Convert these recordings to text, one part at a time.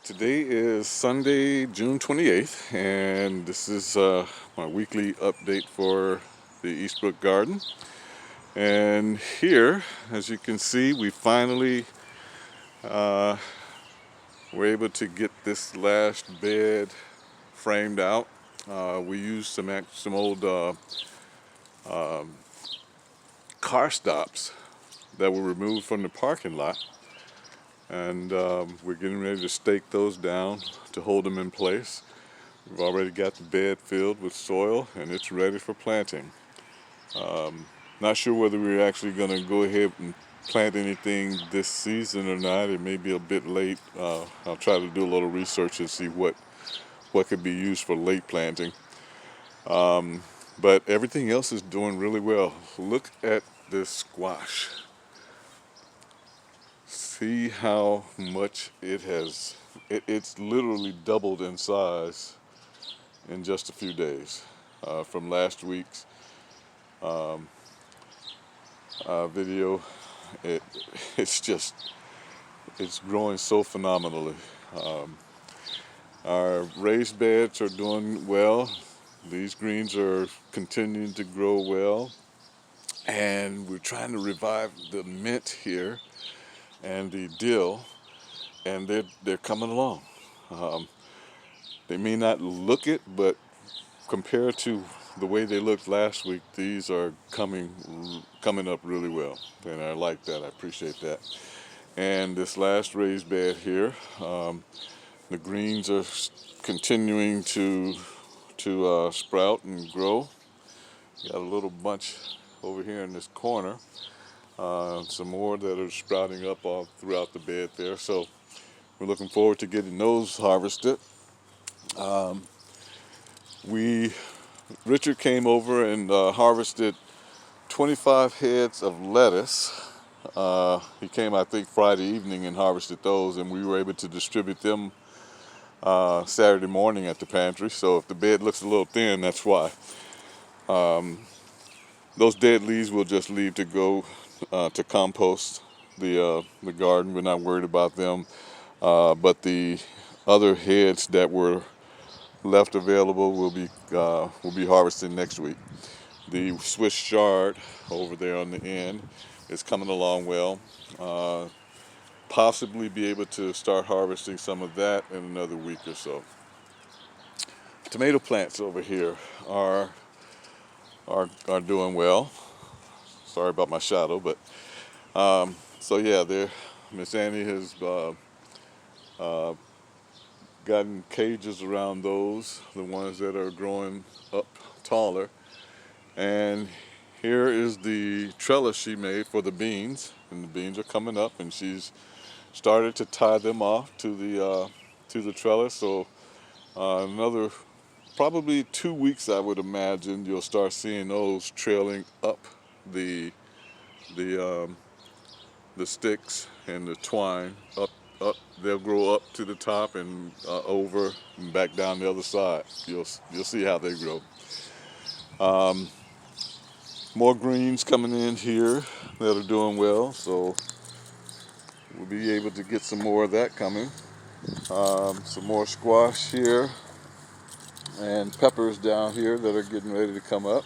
Today is Sunday, June 28th, and this is my weekly update for the Eastbrook Garden. And here, as you can see, we finally uh, were able to get this last bed framed out. We used some old car stops that were removed from the parking lot, and we're getting ready to stake those down to hold them in place. We've already got the bed filled with soil and it's ready for planting. Not sure whether we're actually going to go ahead and plant anything this season or not. It may be a bit late. I'll try to do a little research and see what could be used for late planting. But everything else is doing really well. Look at this squash. See how much it's literally doubled in size in just a few days from last week's video. It it's just it's growing so phenomenally. Um, our raised beds are doing well. These greens are continuing to grow well, and we're trying to revive the mint here and the dill, and they're coming along. Um, they may not look it, but compared to the way they looked last week, these are coming up really well, and I like that. I appreciate that. And this last raised bed here, the greens are continuing to sprout and grow. Got a little bunch over here in this corner. Some more that are sprouting up all throughout the bed there. So we're looking forward to getting those harvested. Um, we Richard came over and harvested 25 heads of lettuce. He came, I think, Friday evening and harvested those, and we were able to distribute them Saturday morning at the pantry. So if the bed looks a little thin, that's why. Those dead leaves we'll just leave to go to compost the garden. We're not worried about them. But the other heads that were left available will be harvested next week. The Swiss chard over there on the end is coming along well. Possibly be able to start harvesting some of that in another week or so. Tomato plants over here are doing well. Sorry about my shadow, but so yeah, there. Miss Annie has gotten cages around those, the ones that are growing up taller. And here is the trellis she made for the beans, and the beans are coming up, and she's started to tie them off to the trellis. So another probably 2 weeks, I would imagine, you'll start seeing those trailing up the the um, the sticks and the twine up. They'll grow up to the top and over and back down the other side. You'll see how they grow. Um, More greens coming in here that are doing well, so we'll be able to get some more of that coming. Some more squash here and peppers down here that are getting ready to come up.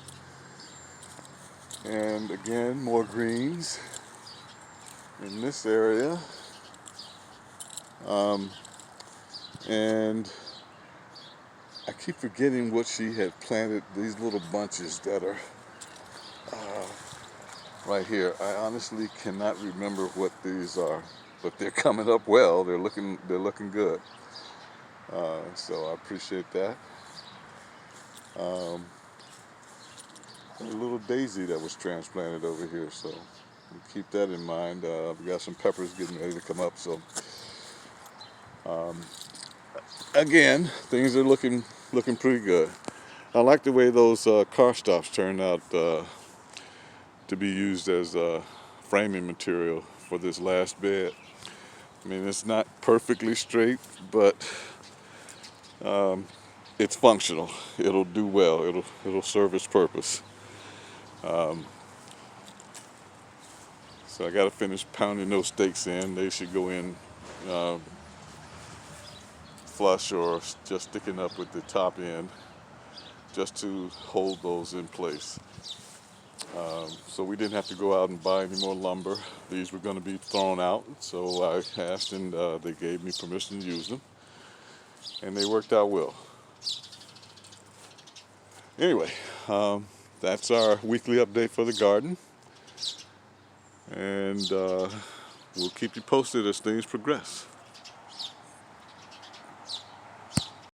And again, more greens in this area. And I keep forgetting what she had planted, these little bunches that are right here. I honestly cannot remember what these are, but they're coming up well. They're looking good. So I appreciate that. Um, a little daisy that was transplanted over here, so keep that in mind. We got some peppers getting ready to come up, so again, things are looking pretty good. I like the way those car stops turned out to be used as framing material for this last bed. I mean, it's not perfectly straight, but it's functional. It'll do well. It'll serve its purpose. So I got to finish pounding those stakes in. They should go in flush or just sticking up with the top end, just to hold those in place. So we didn't have to go out and buy any more lumber. These were going to be thrown out, so I asked, and they gave me permission to use them, and they worked out well. Anyway, that's our weekly update for the garden, and we'll keep you posted as things progress.